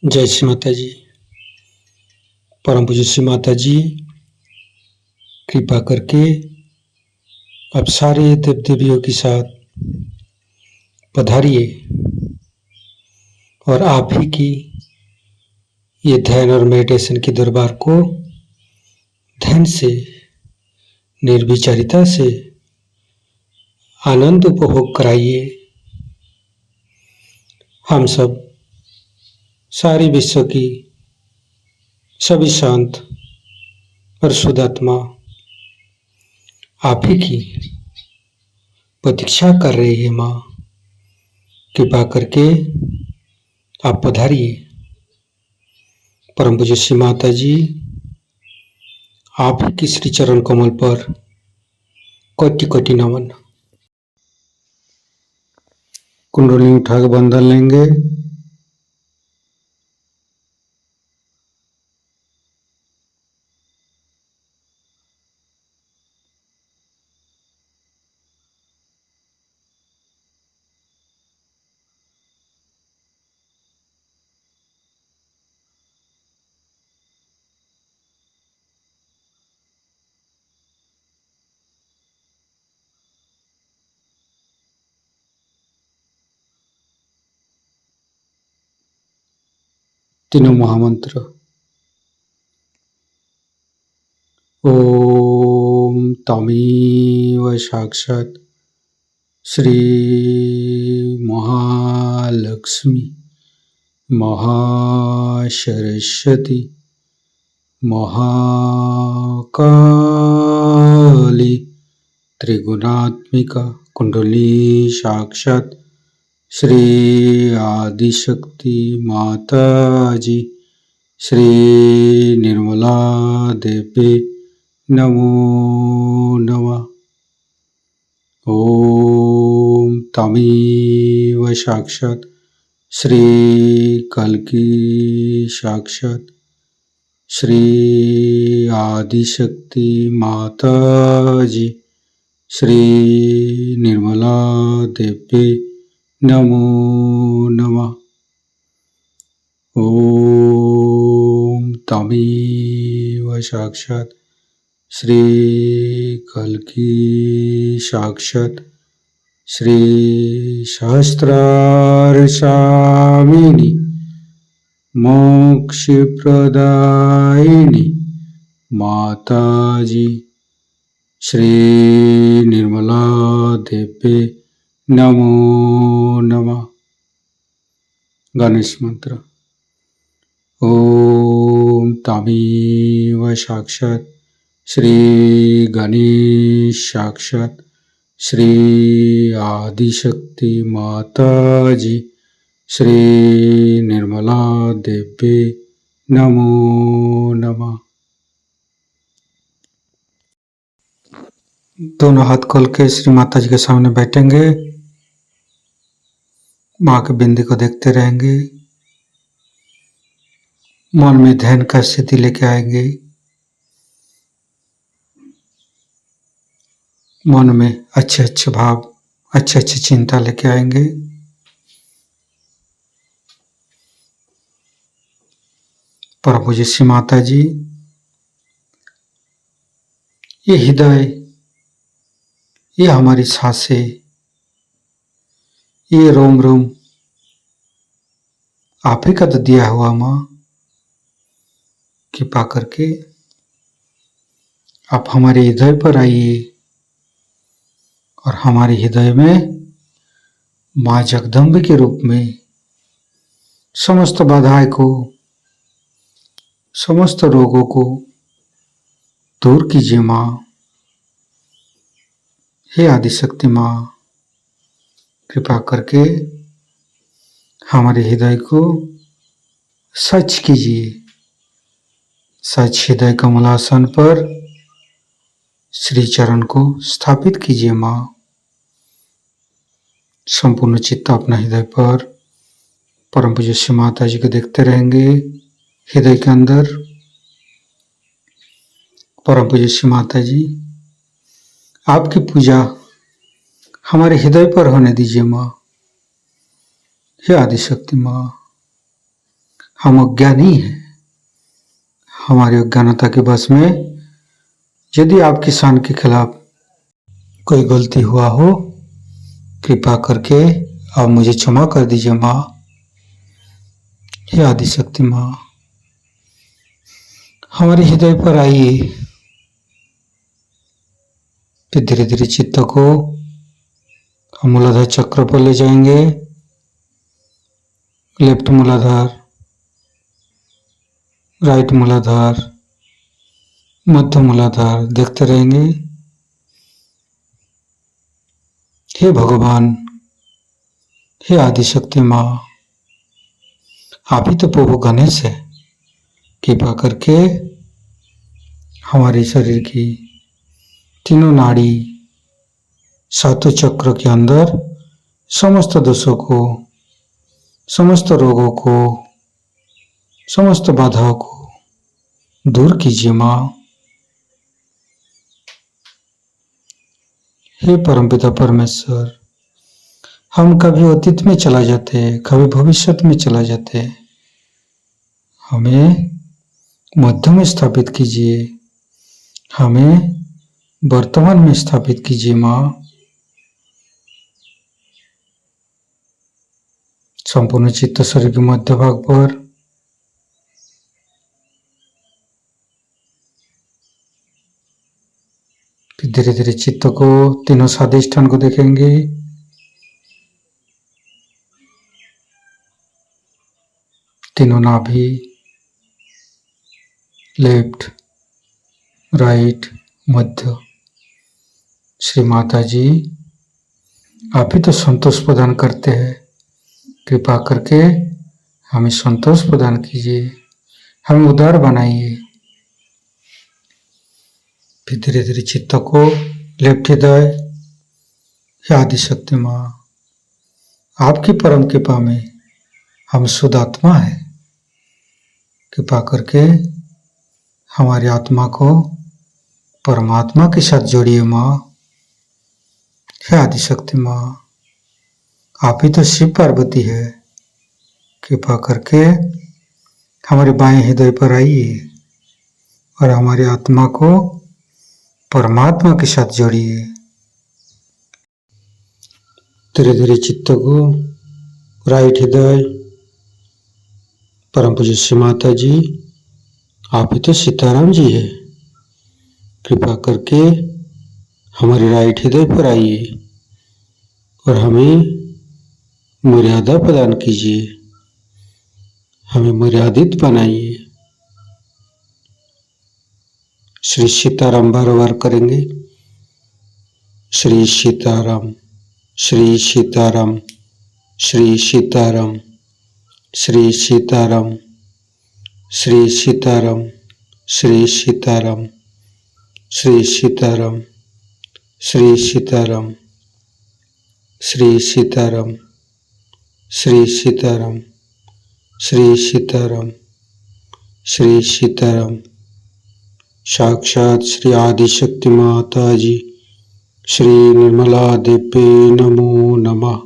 जय श्री माता जी। परम पूज्य श्री माता जी, कृपा करके आप सारे देव देवियों के साथ पधारिए और आप ही की ये ध्यान और मेडिटेशन के दरबार को ध्यान से, निर्विचारिता से आनंद उपभोग कराइए। हम सब सारे विश्व की सभी शांत और शुद्ध आत्मा आप ही की प्रतीक्षा कर रही है। माँ, कृपा करके आप पधारिए। परम पूज्य श्री माता जी, आप ही की श्री चरण कमल पर कोटि कोटि नमन। कुंडली उठा के बंधन लेंगे। तीनों महामंत्र। ओम तमेव साक्षात् श्री महालक्ष्मी महासरस्वती महाकाली त्रिगुणात्मिका कुंडली साक्षात् श्री आदिशक्ति माता जी श्री निर्मला देवी नमो नमः। ओम तमेव साक्षात् श्री कल्की साक्षात् श्री आदिशक्ति माता जी श्री निर्मला देवी नमो नमः। ओम तमेव साक्षात् श्री कल्की साक्षात् श्री सहस्रार स्वामिनी मोक्ष प्रदायिनी माता जी श्री निर्मला देवी नमो नमः। गणेश मंत्र। ओम तमेव साक्षात् श्री गणेश साक्षात् श्री आदिशक्ति माता जी श्री निर्मला देवी नमो नमः। दोनों हाथ खोल के श्री माता जी के सामने बैठेंगे। माँ के बिंदी को देखते रहेंगे। मन में ध्यान का स्थिति लेके आएंगे। मन में अच्छे अच्छे भाव, अच्छे अच्छे चिंता लेके आएंगे। परम पूज्य श्री माता जी, ये हृदय, ये हमारी सांसें, ये रोम रोम आप ही का तो दिया हुआ। माँ, कृपा करके आप हमारे हृदय पर आइए और हमारे हृदय में माँ जगदम्बे के रूप में समस्त बाधाएं को, समस्त रोगों को दूर कीजिए। माँ, हे आदिशक्ति माँ, कृपा करके हमारे हृदय को सच कीजिए। सच हृदय कमलासन पर श्री चरण को स्थापित कीजिए। माँ, संपूर्ण चित्त अपना हृदय पर परम पूज्य श्री माता जी को देखते रहेंगे। हृदय के अंदर परम पूज्य श्री माता जी, आपकी पूजा हमारे हृदय पर होने दीजिए। माँ, हे आदिशक्ति माँ, हम अज्ञानी हैं। हमारी अज्ञानता के बस में यदि आपकी शान के खिलाफ कोई गलती हुआ हो, कृपा करके आप मुझे क्षमा कर दीजिए माँ। हे आदिशक्ति माँ, हमारे हृदय पर आइए। फिर धीरे धीरे चित्त को हम मूलाधार चक्र पर ले जाएंगे। लेफ्ट मूलाधार, राइट मूलाधार, मध्य मूलाधार देखते रहेंगे। हे भगवान, हे आदिशक्ति माँ, आप ही तो प्रभु गणेश है। कृपा करके हमारे शरीर की तीनों नाड़ी, सातों चक्र के अंदर समस्त दोषों को, समस्त रोगों को, समस्त बाधाओं को दूर कीजिए माँ। हे परमपिता परमेश्वर, हम कभी अतीत में चला जाते, कभी भविष्य में चला जाते, हमें मध्य में स्थापित कीजिए, हमें वर्तमान में स्थापित कीजिए माँ। संपूर्ण चित्त शरीर के मध्य भाग पर फिर धीरे धीरे चित्त को तीनों स्वादिष्ठान को देखेंगे। तीनों नाभि, लेफ्ट, राइट, मध्य। श्री माता जी, आप ही तो संतोष प्रदान करते हैं। कृपा करके हमें संतोष प्रदान कीजिए, हमें उदार बनाइए। फिर धीरे धीरे चित्त को लेफ्ट हृदय, हे आदिशक्ति माँ, आपकी परम कृपा में हम शुद्ध आत्मा है। कृपा करके हमारी आत्मा को परमात्मा के साथ जोड़िए माँ। हे आदिशक्ति माँ, आप ही तो शिव पार्वती है। कृपा करके हमारे बाएं हृदय पर आइए और हमारी आत्मा को परमात्मा के साथ जोड़िए। धीरे धीरे चित्त को राइट हृदय, परम पूज्य श्री माता जी, आप ही तो सीताराम जी है। कृपा करके हमारे राइट हृदय पर आइए और हमें मर्यादा प्रदान कीजिए, हमें मर्यादित बनाइए। श्री सीताराम बार बार करेंगे। श्री सीताराम, श्री सीताराम, श्री सीताराम, श्री सीताराम, श्री सीताराम, श्री सीताराम, श्री सीताराम, श्री सीताराम, श्री सीताराम, श्री सीताराम, श्री सीताराम, श्री सीताराम। साक्षात श्री आदिशक्ति माता जी, श्री निर्मला देवी नमो नमः।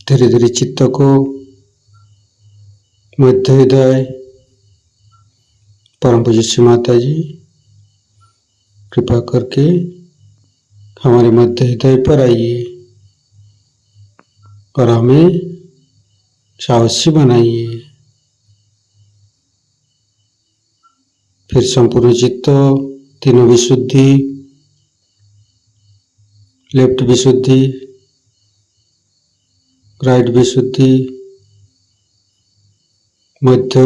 धीरे धीरे चित्त को मध्य हृदय, परम पूज्य श्री माता जी, कृपा करके हमारे मध्य हृदय पर आइए और हमें साहसी बनाइए। फिर संपूर्ण चित्त, तीनों विशुद्धि, लेफ्ट विशुद्धि, राइट विशुद्धि, मध्य,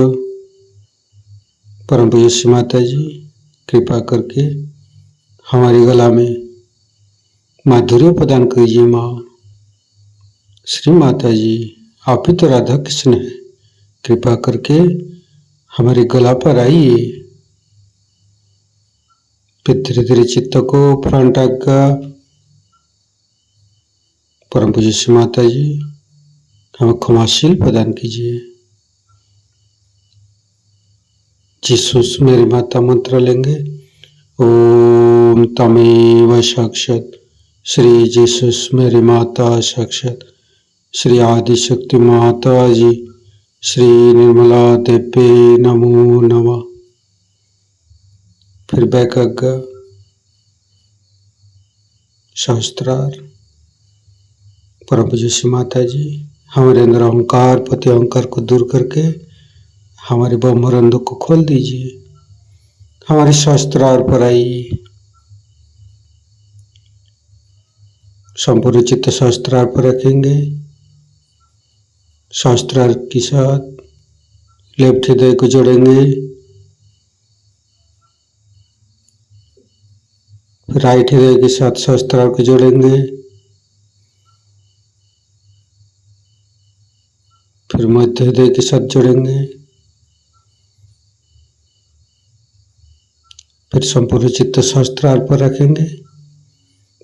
परम पूज्य श्री माता जी, कृपा करके हमारी गला में माधुर्य प्रदान कीजिए माँ। श्री माता जी, आप ही तो राधा कृष्ण है। कृपा करके हमारे गला पर आइए। फिर धीरे धीरे चित्त को फ्रंट आज्ञा, परम पूज्य श्री माता जी, हमें क्षमाशील प्रदान कीजिए। जीसस मेरी माता मंत्र लेंगे। ओम तमेव साक्षात श्री जीसस मेरी माता, साक्षात श्री आदिशक्ति माता जी, श्री निर्मला देवी नमो नमः। फिर वैकग्य शास्त्रार परम पूज्य श्री माता जी हमारे अंदर अहंकार पति अहंकार को दूर करके हमारे ब्रह्मरंध्र को खोल दीजिए। हमारे शास्त्रार पर आइए। संपूर्ण चित्त शास्त्रार पर रखेंगे। शास्त्रार के साथ लेफ्ट हृदय को जोड़ेंगे। राइट हृदय के साथ शास्त्रार को जोड़ेंगे। फिर मध्य हृदय के साथ जोड़ेंगे। फिर संपूर्ण चित्त शास्त्रार पर रखेंगे।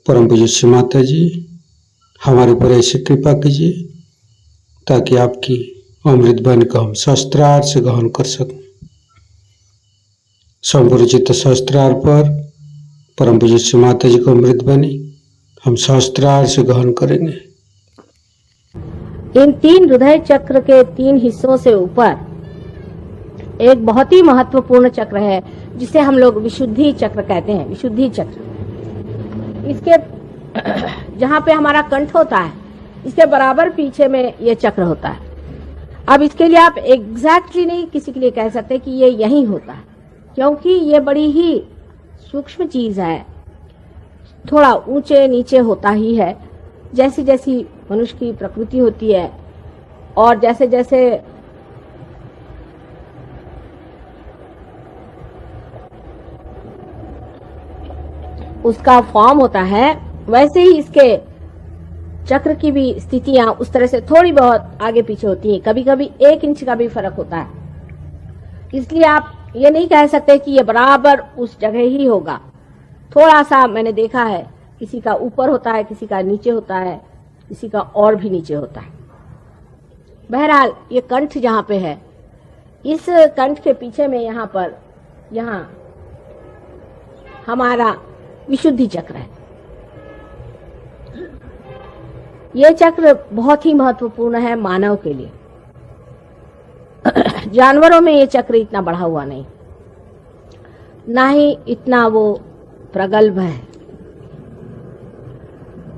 परम पूज्य श्री माता जी हमारे ऊपर ऐसी कृपा कीजिए ताकि आपकी अमृत वाणी को हम शास्त्रार से ग्रहण कर सकें। संपूर्ण चित्त शास्त्रार पर परम पूज्य श्री माता जी को अमृत वाणी हम शास्त्रार से ग्रहण करेंगे। इन 3 हृदय चक्र के 3 हिस्सों से ऊपर एक बहुत ही महत्वपूर्ण चक्र है जिसे हम लोग विशुद्धि चक्र कहते हैं। विशुद्धि चक्र इसके जहाँ पे हमारा कंठ होता है इसके बराबर पीछे में ये चक्र होता है। अब इसके लिए आप एग्जैक्टली नहीं किसी के लिए कह सकते कि ये यही होता है, क्योंकि ये बड़ी ही सूक्ष्म चीज है। थोड़ा ऊंचे नीचे होता ही है, जैसी जैसी मनुष्य की प्रकृति होती है और जैसे जैसे उसका फॉर्म होता है वैसे ही इसके चक्र की भी स्थितियां उस तरह से थोड़ी बहुत आगे पीछे होती हैं। कभी कभी 1 इंच का भी फर्क होता है। इसलिए आप ये नहीं कह सकते कि ये बराबर उस जगह ही होगा। थोड़ा सा मैंने देखा है, किसी का ऊपर होता है, किसी का नीचे होता है, किसी का और भी नीचे होता है। बहरहाल ये कंठ जहाँ पे है, इस कंठ के पीछे में यहाँ हमारा विशुद्धि चक्र है। ये चक्र बहुत ही महत्वपूर्ण है मानव के लिए। जानवरों में ये चक्र इतना बढ़ा हुआ नहीं, ना ही इतना वो प्रगल्भ है।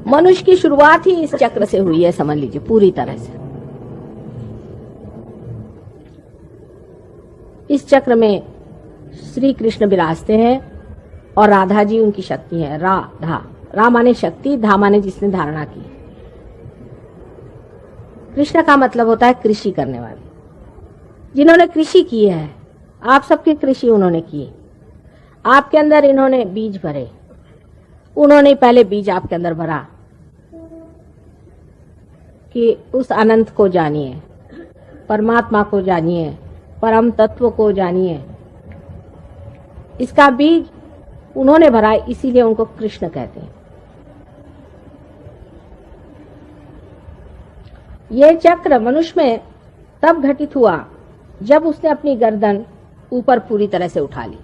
मनुष्य की शुरुआत ही इस चक्र से हुई है, समझ लीजिए पूरी तरह से। इस चक्र में श्री कृष्ण विराजते हैं और राधा जी उनकी शक्ति है। रा माने शक्ति, धा माने जिसने धारणा की। कृष्ण का मतलब होता है कृषि करने वाले, जिन्होंने कृषि की है। आप सबकी कृषि उन्होंने की। आपके अंदर इन्होंने बीज भरे, उन्होंने पहले बीज आपके अंदर भरा कि उस अनंत को जानिए, परमात्मा को जानिए, परम तत्व को जानिए। इसका बीज उन्होंने भरा, इसीलिए उनको कृष्ण कहते हैं। ये चक्र मनुष्य में तब घटित हुआ जब उसने अपनी गर्दन ऊपर पूरी तरह से उठा ली।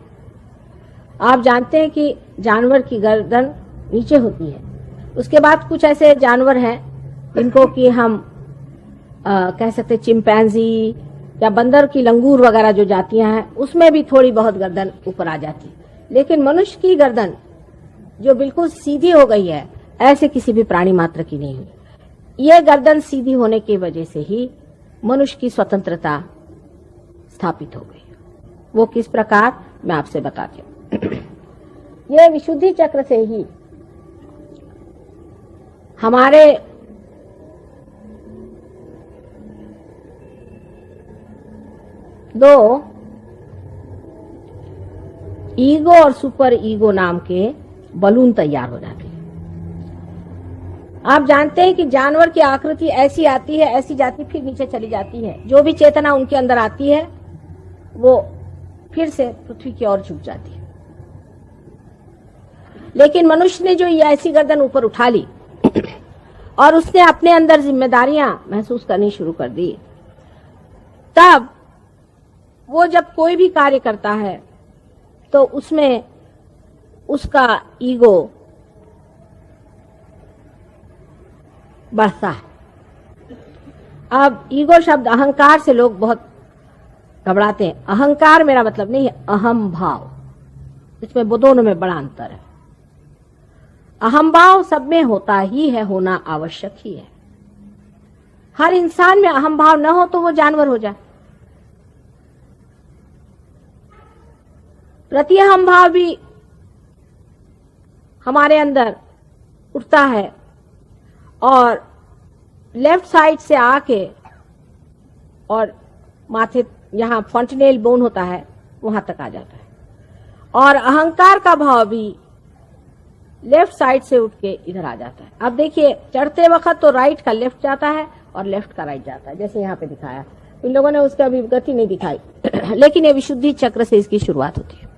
आप जानते हैं कि जानवर की गर्दन नीचे होती है। उसके बाद कुछ ऐसे जानवर हैं जिनको कि हम कह सकते चिंपैंजी या बंदर की लंगूर वगैरह जो जातियां हैं, उसमें भी थोड़ी बहुत गर्दन ऊपर आ जाती है। लेकिन मनुष्य की गर्दन जो बिल्कुल सीधी हो गई है, ऐसे किसी भी प्राणी मात्र की नहीं हुई। यह गर्दन सीधी होने की वजह से ही मनुष्य की स्वतंत्रता स्थापित हो गई। वो किस प्रकार, मैं आपसे बताती हूँ। यह विशुद्धि चक्र से ही हमारे दो ईगो और सुपर ईगो नाम के बलून तैयार हो जाते हैं। आप जानते हैं कि जानवर की आकृति ऐसी आती है, ऐसी जाती, फिर नीचे चली जाती है। जो भी चेतना उनके अंदर आती है वो फिर से पृथ्वी की ओर झुक जाती है। लेकिन मनुष्य ने जो ये ऐसी गर्दन ऊपर उठा ली और उसने अपने अंदर जिम्मेदारियां महसूस करनी शुरू कर दी, तब वो जब कोई भी कार्य करता है तो उसमें उसका ईगो बढ़ता है। अब ईगो शब्द अहंकार से लोग बहुत घबराते हैं। अहंकार मेरा मतलब नहीं है अहम भाव, इसमें वो दोनों में बड़ा अंतर है। अहम भाव सब में होता ही है, होना आवश्यक ही है। हर इंसान में अहम भाव न हो तो वो जानवर हो जाए। प्रति अहम भाव भी हमारे अंदर उठता है और लेफ्ट साइड से आके और माथे यहां फॉन्टेनेल बोन होता है वहां तक आ जाता है। और अहंकार का भाव भी लेफ्ट साइड से उठ के इधर आ जाता है। अब देखिए चढ़ते वक्त तो राइट का लेफ्ट जाता है और लेफ्ट का राइट जाता है, जैसे यहाँ पे दिखाया। इन लोगों ने उसका अभी गति नहीं दिखाई लेकिन ये विशुद्धि चक्र से इसकी शुरुआत होती है।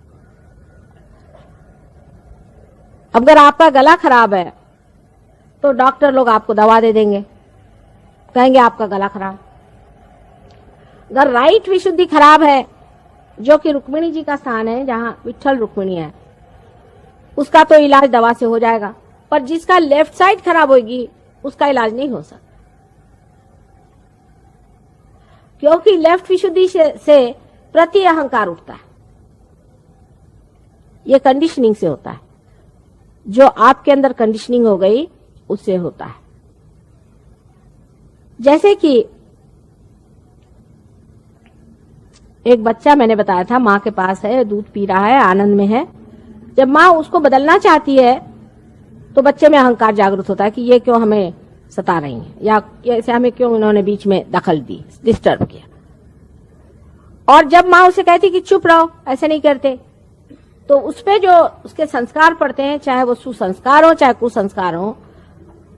अगर आपका गला खराब है तो डॉक्टर लोग आपको दवा दे देंगे, कहेंगे आपका गला खराब। अगर राइट विशुद्धि खराब है, जो कि रुक्मिणी जी का स्थान है, जहां विठ्ठल रुक्मिणी है, उसका तो इलाज दवा से हो जाएगा, पर जिसका लेफ्ट साइड खराब होगी उसका इलाज नहीं हो सकता, क्योंकि लेफ्ट विशुद्धि से प्रति अहंकार उठता है। ये कंडीशनिंग से होता है, जो आपके अंदर कंडीशनिंग हो गई उससे होता है। जैसे कि एक बच्चा मैंने बताया था, माँ के पास है, दूध पी रहा है, आनंद में है। जब माँ उसको बदलना चाहती है तो बच्चे में अहंकार जागृत होता है कि ये क्यों हमें सता रही है, या ऐसे हमें क्यों इन्होंने बीच में दखल दी, डिस्टर्ब किया। और जब माँ उसे कहती कि चुप रहो, ऐसे नहीं करते, तो उसपे जो उसके संस्कार पड़ते हैं, चाहे वो सुसंस्कार हो चाहे कुसंस्कार हो,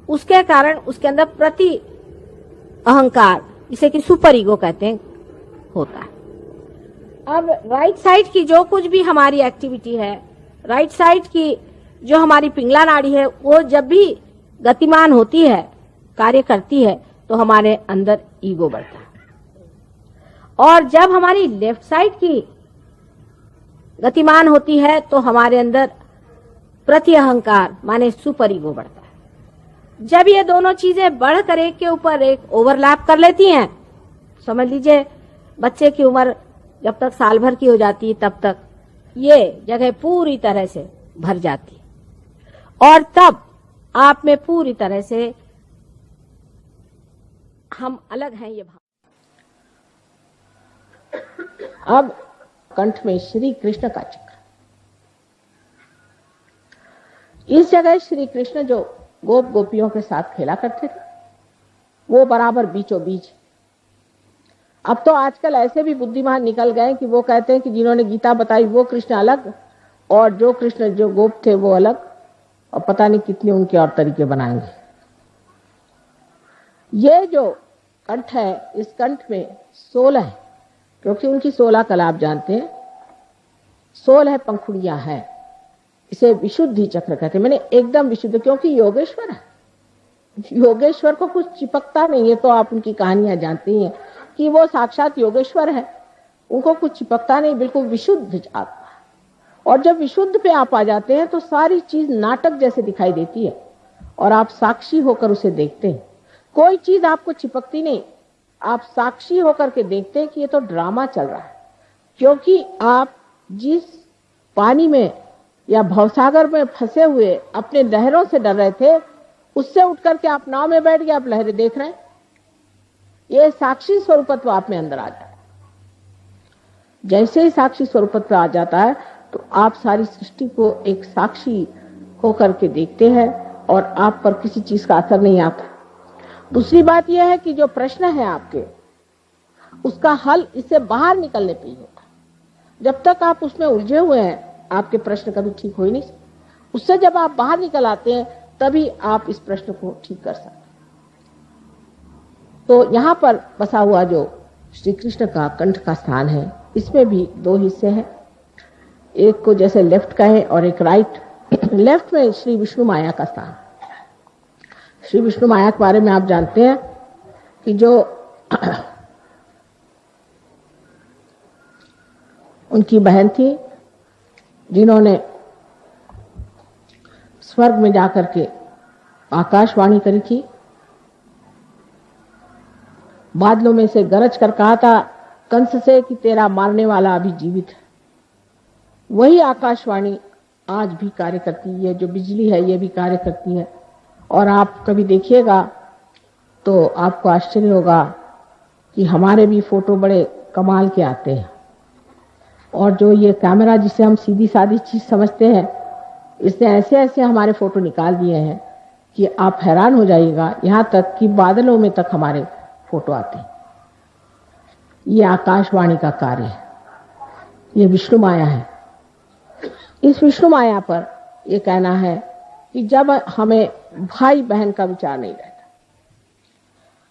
उसके कारण उसके अंदर प्रति अहंकार, जिसे कि सुपर ईगो कहते हैं, होता है। अब राइट साइड की जो कुछ भी हमारी एक्टिविटी है, राइट साइड की जो हमारी पिंगला नाड़ी है, वो जब भी गतिमान होती है, कार्य करती है, तो हमारे अंदर ईगो बढ़ता है। और जब हमारी लेफ्ट साइड की गतिमान होती है तो हमारे अंदर प्रति अहंकार माने सुपर ईगो बढ़ता है। जब ये दोनों चीजें बढ़कर एक के ऊपर एक ओवरलैप कर लेती हैं, समझ लीजिए बच्चे की उम्र जब तक साल भर की हो जाती है तब तक ये जगह पूरी तरह से भर जाती है, और तब आप में पूरी तरह से हम अलग हैं ये भाव। अब कंठ में श्री कृष्ण का चक्र, इस जगह श्री कृष्ण जो गोप गोपियों के साथ खेला करते थे, वो बराबर बीचों बीच। अब तो आजकल ऐसे भी बुद्धिमान निकल गए कि वो कहते हैं कि जिन्होंने गीता बताई वो कृष्ण अलग, और जो कृष्ण जो गोप थे वो अलग, और पता नहीं कितने उनके और तरीके बनाएंगे। ये जो कंठ है, इस कंठ में 16 है, क्योंकि उनकी 16 कला आप जानते हैं, 16 पंखुड़ियां हैं। इसे विशुद्धि चक्र कहते हैं, मैंने एकदम विशुद्ध, क्योंकि योगेश्वर है। योगेश्वर को कुछ चिपकता नहीं है, तो आप उनकी कहानियां जानते ही हैं कि वो साक्षात योगेश्वर है, उनको कुछ चिपकता नहीं, बिल्कुल विशुद्ध आत्मा। और जब विशुद्ध पे आप आ जाते हैं तो सारी चीज नाटक जैसे दिखाई देती है, और आप साक्षी होकर उसे देखते हैं। कोई चीज आपको चिपकती नहीं, आप साक्षी होकर के देखते हैं कि ये तो ड्रामा चल रहा है। क्योंकि आप जिस पानी में या भवसागर में फंसे हुए अपने लहरों से डर रहे थे, उससे उठकर के आप नाव में बैठ गए, आप लहरें देख रहे हैं। ये साक्षी स्वरूपत्व आप में अंदर आ जाता है। जैसे ही साक्षी स्वरूपत्व आ जाता है तो आप सारी सृष्टि को एक साक्षी होकर के देखते हैं, और आप पर किसी चीज का असर नहीं आता। दूसरी बात यह है कि जो प्रश्न है आपके, उसका हल इससे बाहर निकलने पे ही होता है। जब तक आप उसमें उलझे हुए हैं, आपके प्रश्न कभी ठीक हो ही नहीं सकते। उससे जब आप बाहर निकल आते हैं, तभी आप इस प्रश्न को ठीक कर सकते हैं। तो यहां पर बसा हुआ जो श्री कृष्ण का कंठ का स्थान है, इसमें भी 2 हिस्से हैं, एक को जैसे लेफ्ट का है और एक राइट। लेफ्ट में श्री विष्णु माया का स्थान। श्री विष्णु माया के बारे में आप जानते हैं कि जो उनकी बहन थी, जिन्होंने स्वर्ग में जाकर के आकाशवाणी करी थी, बादलों में से गरज कर कहा था कंस से कि तेरा मारने वाला अभी जीवित है। वही आकाशवाणी आज भी कार्य करती है, जो बिजली है ये भी कार्य करती है। और आप कभी देखिएगा तो आपको आश्चर्य होगा कि हमारे भी फोटो बड़े कमाल के आते हैं। और जो ये कैमरा जिसे हम सीधी सादी चीज समझते हैं, इसने ऐसे ऐसे हमारे फोटो निकाल दिए हैं कि आप हैरान हो जाइएगा। यहाँ तक कि बादलों में तक हमारे फोटो आते हैं। ये आकाशवाणी का कार्य है, ये विष्णु माया है। इस विष्णु माया पर ये कहना है कि जब हमें भाई बहन का विचार नहीं रहता,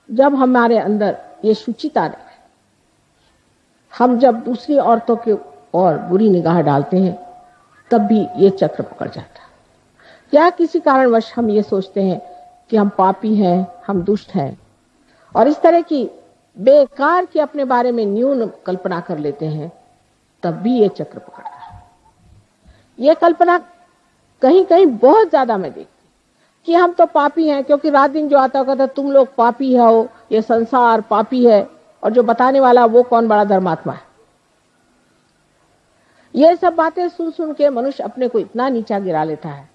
जब हमारे अंदर ये शुचिता नहीं, हम जब दूसरी औरतों के और बुरी निगाह डालते हैं, तब भी ये चक्र पकड़ जाता है। या किसी कारणवश हम ये सोचते हैं कि हम पापी हैं, हम दुष्ट हैं, और इस तरह की बेकार की अपने बारे में न्यून कल्पना कर लेते हैं, तब भी ये चक्र पकड़ता है। ये कल्पना कहीं कहीं बहुत ज्यादा मैं देखती कि हम तो पापी हैं, क्योंकि रात दिन जो आता कहता तुम लोग पापी हो, ये संसार पापी है, और जो बताने वाला वो कौन बड़ा धर्मात्मा है। ये सब बातें सुन सुन के मनुष्य अपने को इतना नीचा गिरा लेता है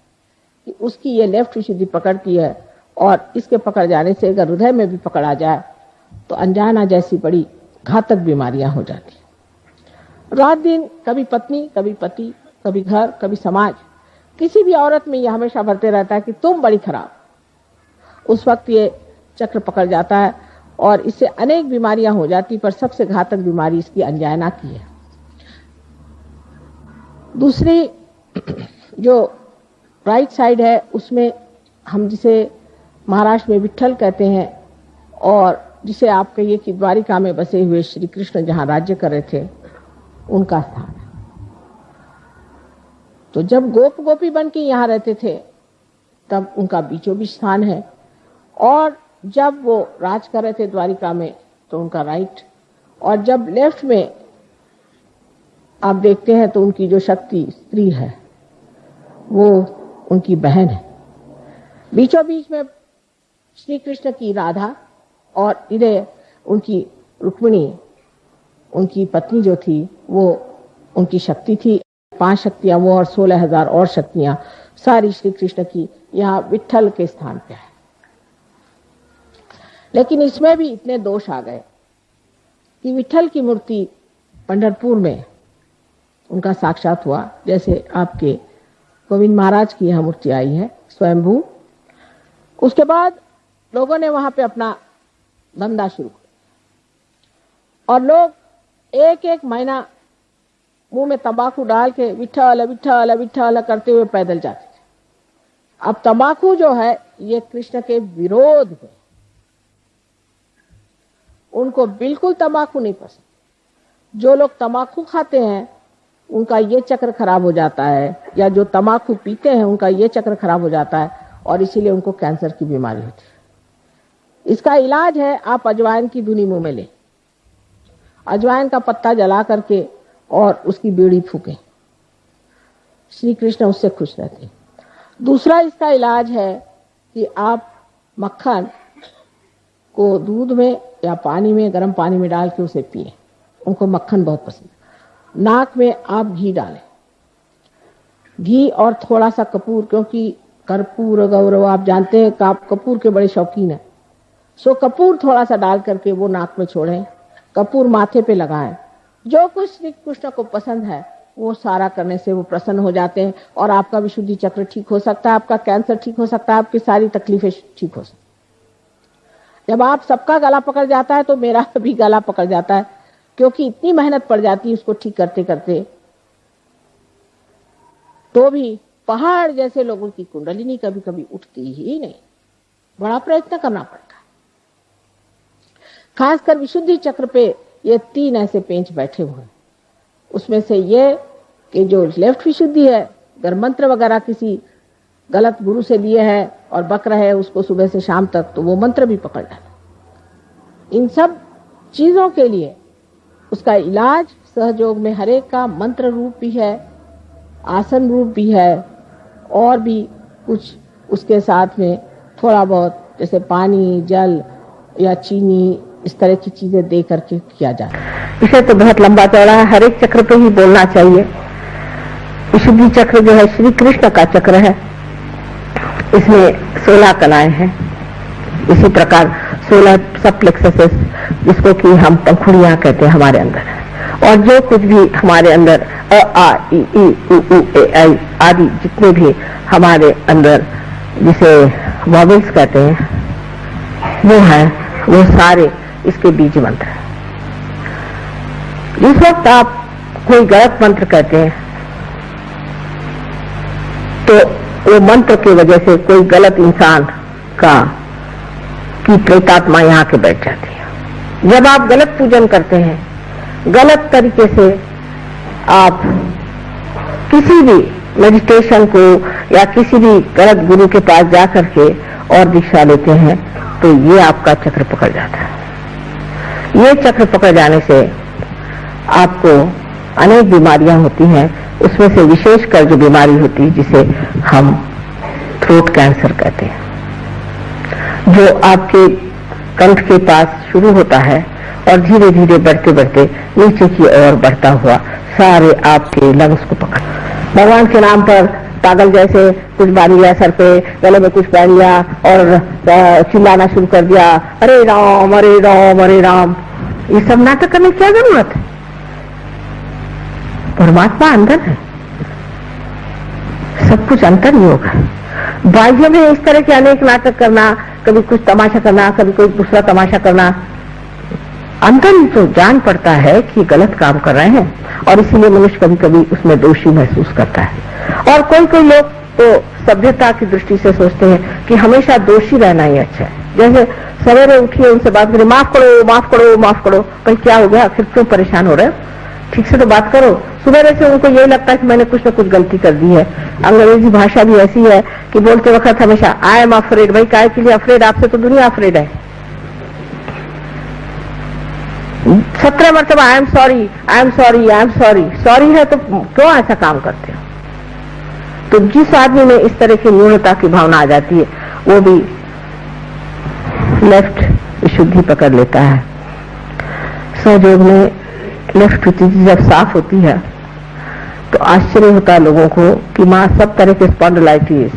कि उसकी ये लेफ्ट विशुद्धि पकड़ती है, और इसके पकड़ जाने से अगर हृदय में भी पकड़ आ जाए तो अनजाना जैसी बड़ी घातक बीमारियां हो जाती हैं। रात दिन कभी पत्नी, कभी पति, कभी घर, कभी समाज, किसी भी औरत में यह हमेशा भरते रहता है कि तुम बड़ी खराब। उस वक्त ये चक्र पकड़ जाता है और इससे अनेक बीमारियां हो जाती, पर सबसे घातक बीमारी इसकी अनजाना की है। दूसरी जो राइट साइड है, उसमें हम जिसे महाराष्ट्र में विट्ठल कहते हैं, और जिसे आप कहिए कि द्वारिका में बसे हुए श्री कृष्ण जहां राज्य कर रहे थे, उनका स्थान है। तो जब गोप गोपी बन के यहां रहते थे, तब उनका बीचों बीच स्थान है, और जब वो राज कर रहे थे द्वारिका में, तो उनका राइट, और जब लेफ्ट में आप देखते हैं तो उनकी जो शक्ति स्त्री है वो उनकी बहन है। बीचों बीच में श्री कृष्ण की राधा, और इधर उनकी रुक्मिणी, उनकी पत्नी जो थी, वो उनकी शक्ति थी। 5 शक्तियां वो और 16,000 और शक्तियां सारी श्री कृष्ण की यहाँ विट्ठल के स्थान पे है। लेकिन इसमें भी इतने दोष आ गए कि विट्ठल की मूर्ति पंढरपुर में उनका साक्षात हुआ, जैसे आपके गोविंद महाराज की यहाँ मूर्ति आई है स्वयंभू। उसके बाद लोगों ने वहां पे अपना धंधा शुरू किया, और लोग एक एक महीना मुंह में तंबाकू डाल के विट्ठल विट्ठल विट्ठल करते हुए पैदल जाते थे। अब तंबाकू जो है ये कृष्ण के विरोध में, उनको बिल्कुल तंबाकू नहीं पसंद। जो लोग तंबाकू खाते हैं उनका ये चक्र खराब हो जाता है, या जो तंबाकू पीते हैं उनका ये चक्र खराब हो जाता है, और इसीलिए उनको कैंसर की बीमारी होती है। इसका इलाज है आप अजवाइन की धुनी मुंह में लें, अजवाइन का पत्ता जला करके और उसकी बीड़ी फूकें, श्री कृष्ण उससे खुश रहते हैं। दूसरा इसका इलाज है कि आप मक्खन को दूध में या पानी में, गर्म पानी में डाल के उसे पिए, उनको मक्खन बहुत पसंद। नाक में आप घी डालें, घी और थोड़ा सा कपूर, क्योंकि कर्पूर गौरव आप जानते हैं कि आप कपूर के बड़े शौकीन हैं। सो कपूर थोड़ा सा डाल करके वो नाक में छोड़ें, कपूर माथे पे लगाएं। जो कुछ श्री कृष्ण को पसंद है वो सारा करने से वो प्रसन्न हो जाते हैं, और आपका विशुद्धि चक्र ठीक हो सकता है, आपका कैंसर ठीक हो सकता है, आपकी सारी तकलीफें ठीक हो सकती। जब आप सबका गला पकड़ जाता है तो मेरा भी गला पकड़ जाता है, क्योंकि इतनी मेहनत पड़ जाती है उसको ठीक करते करते, तो भी पहाड़ जैसे लोगों की कुंडलिनी कभी कभी उठती ही नहीं, बड़ा प्रयत्न करना पड़ता है। खासकर विशुद्धि चक्र पे ये 3 ऐसे पेंच बैठे हुए हैं। उसमें से ये कि जो लेफ्ट विशुद्धि है, अगर मंत्र वगैरह किसी गलत गुरु से लिए है और बक रहे हैं उसको सुबह से शाम तक, तो वो मंत्र भी पकड़ जाता। इन सब चीजों के लिए उसका इलाज सहयोग में हरेक का मंत्र रूप भी है, आसन रूप भी है, और भी कुछ उसके साथ में थोड़ा बहुत, जैसे पानी, जल या चीनी इस तरह की चीजें दे करके किया जाता है। विषय तो बहुत लंबा चौड़ा है, हर एक चक्र पे ही बोलना चाहिए। विशुद्धि चक्र जो है श्री कृष्ण का चक्र है, इसमें 16 कलाएं हैं। इसी प्रकार 16 सब प्लेक्ससेस, जिसको कि हम पंखुड़ियां कहते हैं, हमारे अंदर है। और जो कुछ भी हमारे अंदर अ आ इ ई उ ऊ ए आई आदि जितने भी हमारे अंदर जिसे वॉवेल्स कहते हैं, वो है, वो सारे इसके बीज मंत्र है। जिस वक्त आप कोई गलत मंत्र कहते हैं तो वो मंत्र की वजह से कोई गलत इंसान की प्रेतात्मा यहाँ के बैठ जाती है। जब आप गलत पूजन करते हैं, गलत तरीके से आप किसी भी मेडिटेशन को या किसी भी गलत गुरु के पास जा करके और दीक्षा लेते हैं, तो ये आपका चक्र पकड़ जाता है। ये चक्र पकड़ जाने से आपको अनेक बीमारियां होती हैं। उसमें से विशेषकर जो बीमारी होती है जिसे हम थ्रोट कैंसर कहते हैं, जो आपके कंठ के पास शुरू होता है और धीरे धीरे बढ़ते बढ़ते नीचे की ओर बढ़ता हुआ सारे आपके लंग्स को पकड़, भगवान के नाम पर पागल जैसे कुछ बांध लिया सर पे, गले में कुछ पहन लिया और चिल्लाना शुरू कर दिया, अरे राम अरे राम अरे राम। ये सब नाटक करने की क्या जरूरत है? परमात्मा अंदर है, सब कुछ अंतर योग है। बाह्य में इस तरह के अनेक नाटक करना, कभी कुछ तमाशा करना, कभी कोई दूसरा तमाशा करना, अंतर ही तो जान पड़ता है कि गलत काम कर रहे हैं, और इसीलिए मनुष्य कभी कभी उसमें दोषी महसूस करता है। और कोई कोई लोग तो सभ्यता की दृष्टि से सोचते हैं कि हमेशा दोषी रहना ही अच्छा है। जैसे सवेरे उठिए, उनसे बात करिए, माफ करो माफ करो माफ करो, भाई क्या हो गया, फिर क्यों परेशान हो रहे हो, ठीक से तो बात करो। सुबह से उनको यही लगता है कि मैंने कुछ न कुछ गलती कर दी है। अंग्रेजी भाषा भी ऐसी है कि बोलते वक्त हमेशा आई एम अफ्रेड, भाई काय के लिए अफ्रेड, आपसे तो दुनिया अफ्रेड है। 17 मरतबा I am sorry I am sorry I am sorry, sorry है तो क्यों ऐसा काम करते हो? तो जिस आदमी में इस तरह की न्यूनता की भावना आ जाती है, वो भी लेफ्ट विशुद्धि पकड़ लेता है। सहयोग में लेफ्ट विशुद्धि जब साफ होती है तो आश्चर्य होता है लोगों को कि माँ सब तरह के स्पॉन्डिलाइटिस,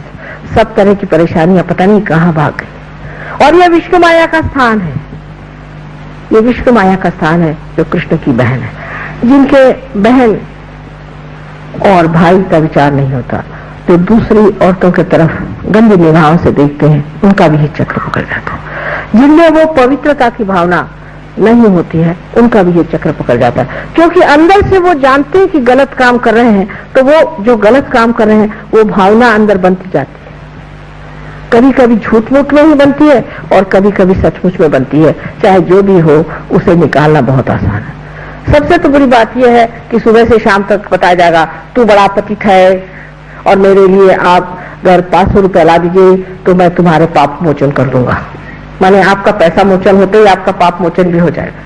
सब तरह की परेशानियां पता नहीं कहाँ भाग गई। और यह विष्णु माया का स्थान है, ये विष्णु माया का स्थान है जो कृष्ण की बहन है। जिनके बहन और भाई का विचार नहीं होता, जो दूसरी औरतों की तरफ गंदी निगाहों से देखते हैं, उनका भी ये चक्र पकड़ जाता है। जिनमें वो पवित्रता की भावना नहीं होती है, उनका भी ये चक्र पकड़ जाता है। क्योंकि अंदर से वो जानते हैं कि गलत काम कर रहे हैं, तो वो जो गलत काम कर रहे हैं वो भावना अंदर बनती जाती है। कभी कभी झूठ मूठ में ही बनती है और कभी कभी सचमुच में बनती है। चाहे जो भी हो, उसे निकालना बहुत आसान है। सबसे तो बुरी बात यह है कि सुबह से शाम तक बताया जाएगा तू बड़ा पतित है और मेरे लिए आप अगर 500 रुपए ला दीजिए तो मैं तुम्हारे पाप मोचन कर दूंगा। माने आपका पैसा मोचन होते ही आपका पाप मोचन भी हो जाएगा।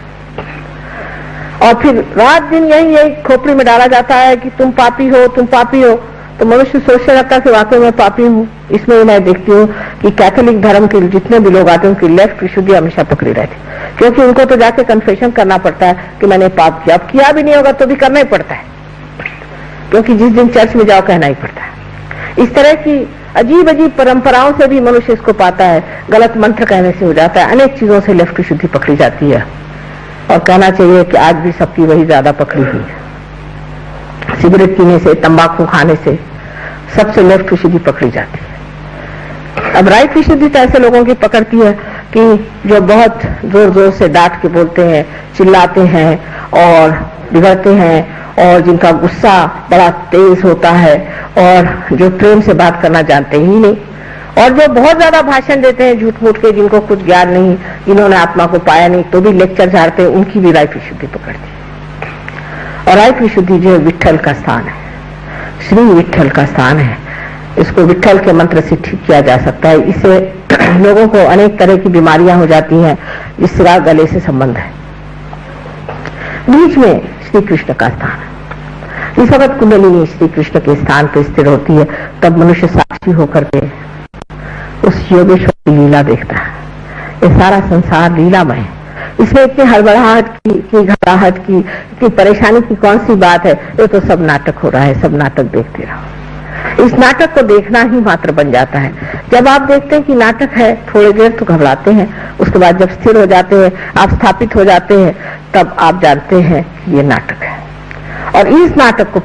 और फिर रात दिन यही खोपड़ी में डाला जाता है कि तुम पापी हो तुम पापी हो। तो मनुष्य सोचने लगता है कि वाकई मैं पापी हूँ। इसमें मैं देखती हूँ कि कैथोलिक धर्म के जितने भी लोग आते हैं उनकी लेफ्ट विशुद्धि हमेशा पकड़ी रहती, क्योंकि उनको तो जाके कन्फेशन करना पड़ता है कि मैंने पाप किया। अब किया भी नहीं होगा तो भी करना ही पड़ता है, क्योंकि जिस दिन चर्च में जाओ कहना ही पड़ता है। इस तरह की अजीब अजीब परंपराओं से भी मनुष्य इसको पाता है। गलत मंत्र कहने से हो जाता है, अनेक चीजों से लेफ्ट विशुद्धि पकड़ी जाती है। और कहना चाहिए कि आज भी सबकी वही ज्यादा पकड़ी हुई है। सिगरेट पीने से, तंबाकू खाने से सबसे लेफ्ट विशुद्धि पकड़ी जाती है। अब राइट विशुद्धि तो ऐसे लोगों की पकड़ती है कि जो बहुत जोर जोर से डांट के बोलते हैं, चिल्लाते हैं और बिगड़ते हैं, और जिनका गुस्सा बड़ा तेज होता है, और जो प्रेम से बात करना जानते ही नहीं, और जो बहुत ज्यादा भाषण देते हैं झूठ मूठ के, जिनको कुछ ज्ञान नहीं, जिन्होंने आत्मा को पाया नहीं तो भी लेक्चर झाड़ते हैं, उनकी भी राइट विशुद्धि पकड़ती है। और राइट विशुद्धि जो है विट्ठल का स्थान है, श्री विट्ठल का स्थान है। इसको विट्ठल के मंत्र से ठीक किया जा सकता है। इससे लोगों को अनेक तरह की बीमारियां हो जाती हैं जिसका गले से संबंध है। बीच में श्री कृष्ण का स्थान है। इस वक्त कुंडलिनी श्री कृष्ण के स्थान पर स्थिर होती है, तब मनुष्य साक्षी होकर के उस योगेश्वर की लीला देखता है। ये सारा संसार लीलामय है। इसमें इतनी हड़बड़ाहट की, इतनी घबराहट की, इतनी परेशानी की कौन सी बात है? ये तो सब नाटक हो रहा है, सब नाटक देखते रहो। इस नाटक को देखना ही मात्र बन जाता है। जब आप देखते हैं कि नाटक है, थोड़ी देर तो घबराते हैं, उसके बाद जब स्थिर हो जाते हैं, आप स्थापित हो जाते हैं, तब आप जानते हैं कि ये नाटक है। और इस नाटक को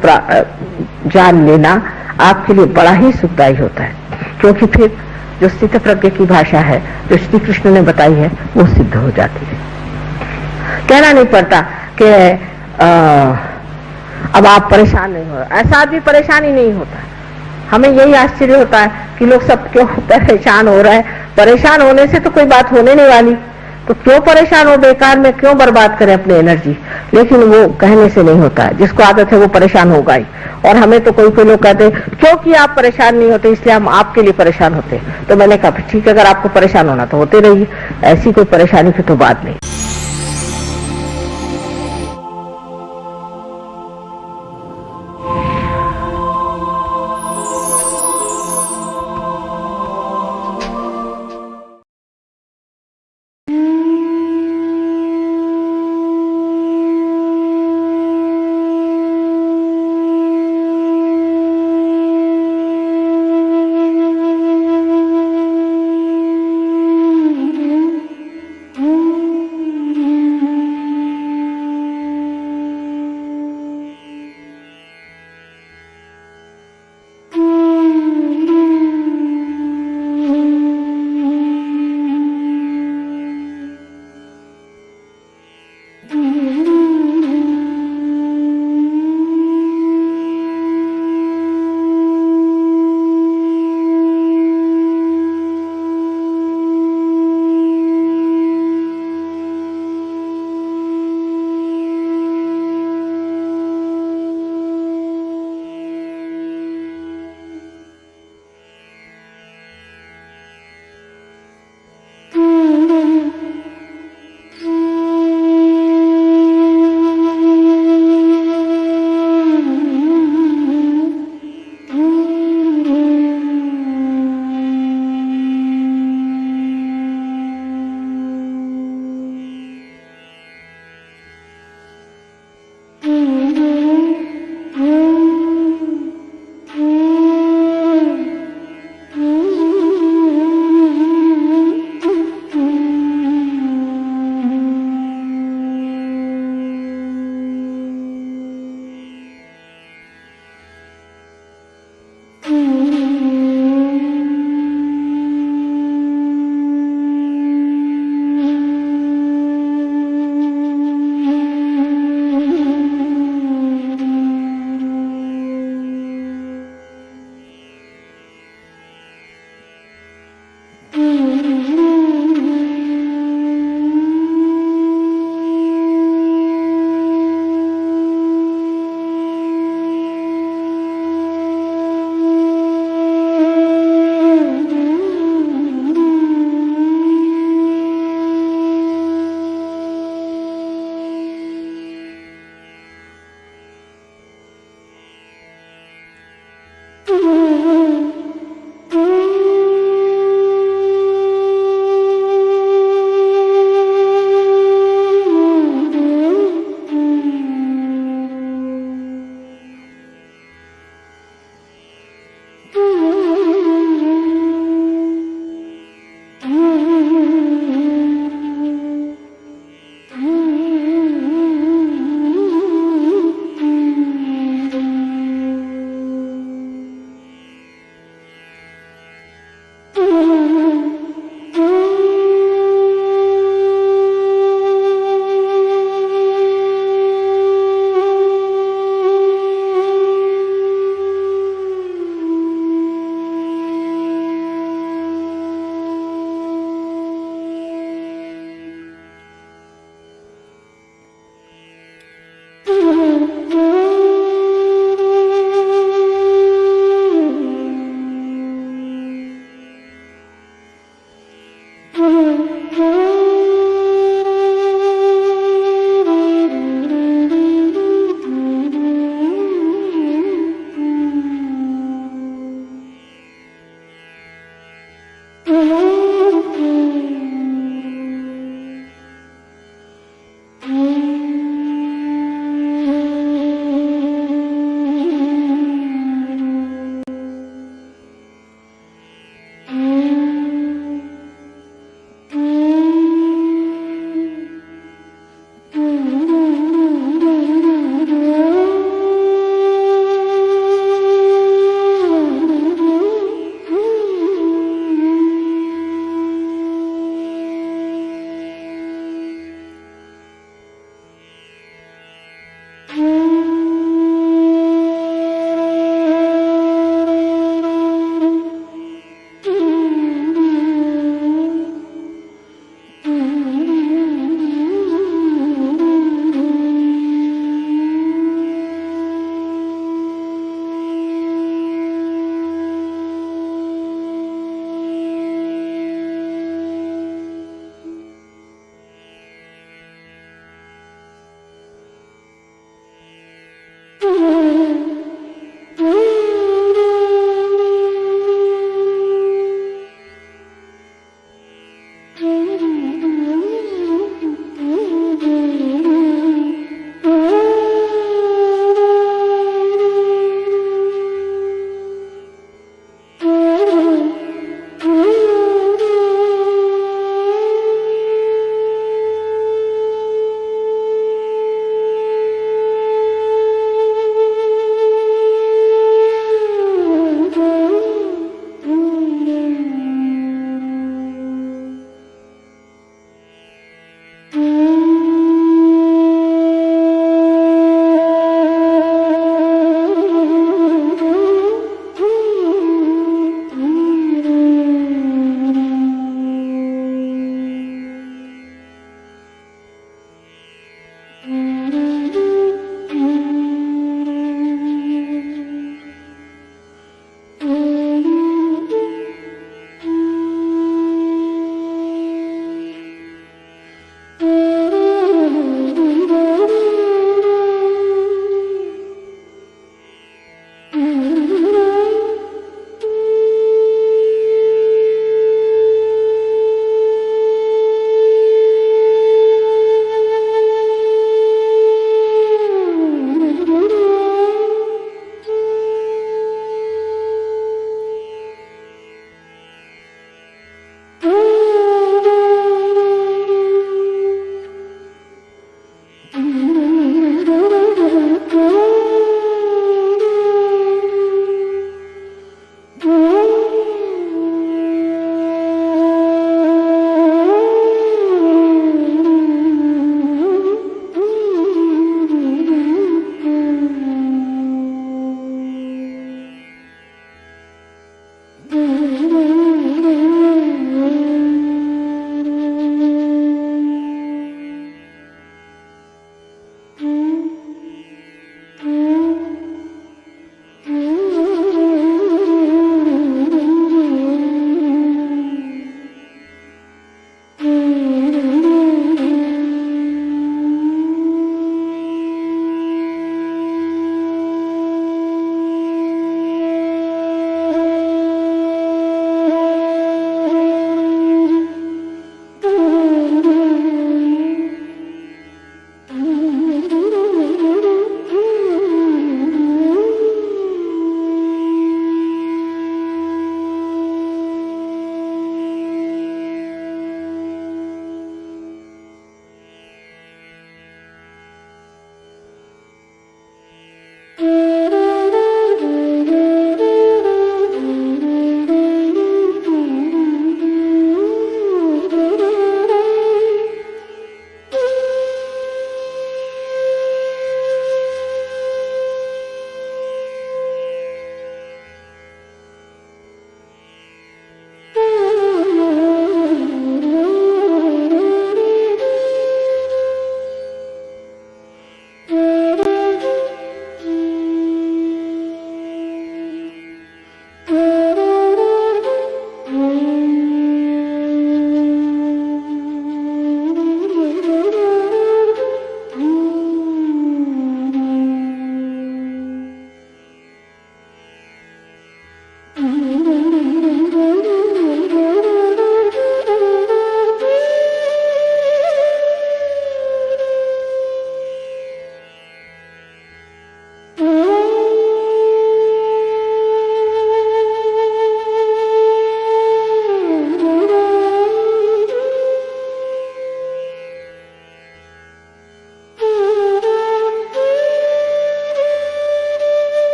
जान लेना आपके लिए बड़ा ही सुखदायी होता है, क्योंकि फिर जो स्थित प्रज्ञ की भाषा है, जो श्री कृष्ण ने बताई है, वो सिद्ध हो जाती है। कहना नहीं पड़ता कि अब आप परेशान नहीं हो रहे, ऐसा आदमी परेशान ही नहीं होता। हमें यही आश्चर्य होता है कि लोग सब क्यों परेशान हो रहे हैं। परेशान होने से तो कोई बात होने नहीं वाली, तो क्यों परेशान हो, बेकार में क्यों बर्बाद करें अपनी एनर्जी। लेकिन वो कहने से नहीं होता है, जिसको आदत है वो परेशान होगा ही। और हमें तो कोई लोग कहते हैं क्योंकि आप परेशान नहीं होते इसलिए हम आपके लिए परेशान होते। तो मैंने कहा ठीक है, अगर आपको परेशान होना तो होते रहिए, ऐसी कोई परेशानी की तो बात नहीं।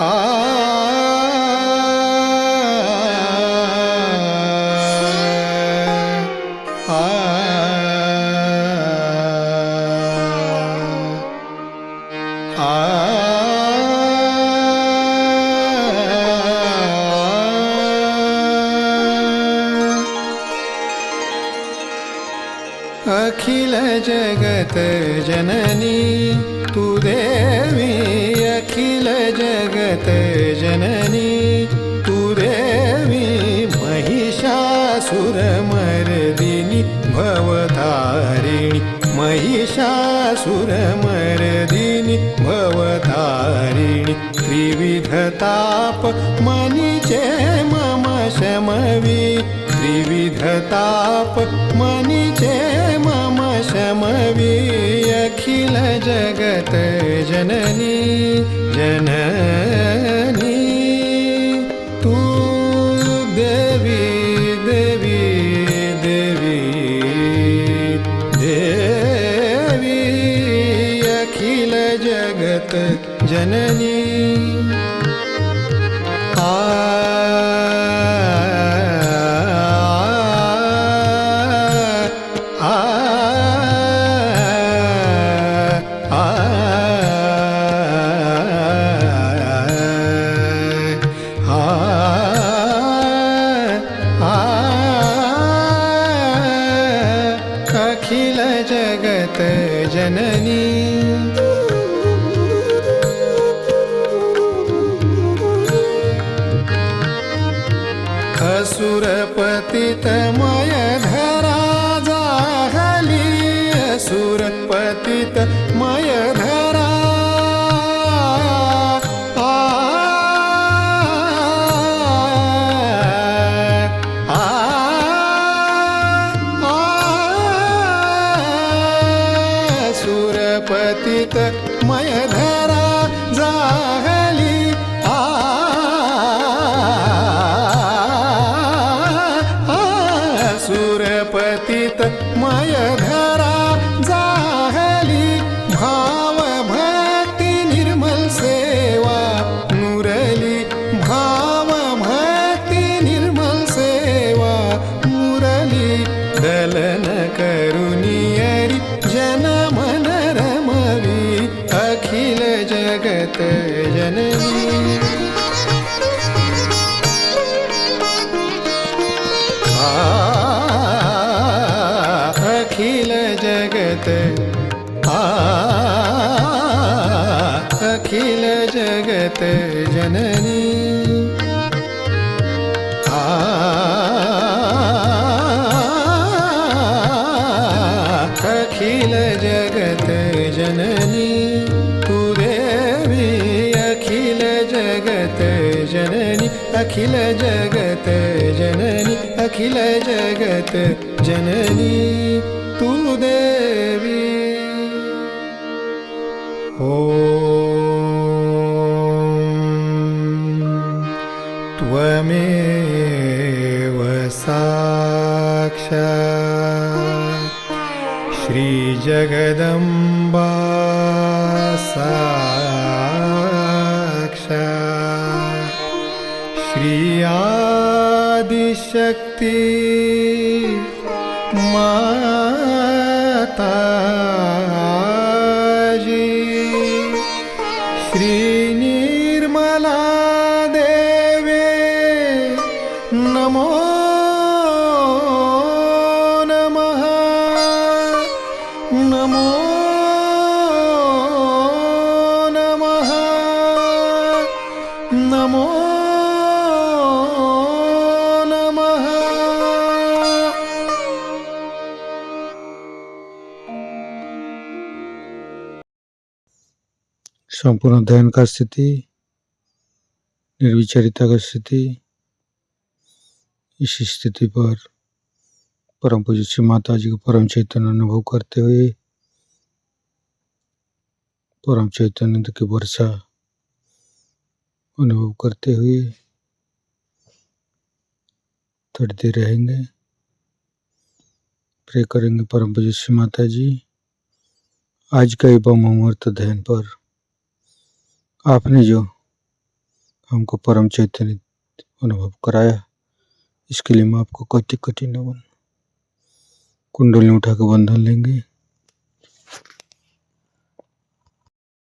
आ अखिल जगत जननी तू देवी अखिल जगत जननी तू देवी महिषासुरमर्दिनी भवतारिणी महिषासुरमर्दिनी भवतारिणी त्रिविधताप मनीचे मम शमवी त्रिविधताप मनीचे मम शमवी अखिल जगत जननी जननी तू देवी देवी देवी देवी अखिल जगत जननी अखिल जगत जननी असुर पतितमय धरा जाहली असुर पतितमय धरा पतित मय धरा जाहली सुरपतित मय धरा जाहली भाव भक्ति निर्मल सेवा मुरली भाव भक्ति निर्मल सेवा मुरली दलन करुनियरी जन मन रमवी अखिल जगत जननी अखिल जगत अखिल जगत जननी अखिल जगत जननी तू देवी अखिल जगत जननी अखिल जगत जननी अखिल जगत जननी तू देवी त्वमेव साक्षात् श्रीजगदम्बा साक्षात् श्री आदिशक्ति माताजी श्री निर्मला देवे नमो नमः नमो नमः नमो नमः संपूर्ण ध्यान का स्थिति, निर्विचारिता का स्थिति। इस स्थिति पर परम पूज्य श्री माता जी को परम चैतन्य अनुभव करते हुए परम चैतन्य की वर्षा अनुभव करते हुए थोड़ी देर रहेंगे। प्रे करेंगे परम पूज्य श्री माता जी, आज का एवं अमृत ध्यान पर आपने जो हमको परम चैतन्य अनुभव कराया। इसके लिए मैं आपको कोटि कोटि नमन। कुंडली उठा के बंधन लेंगे।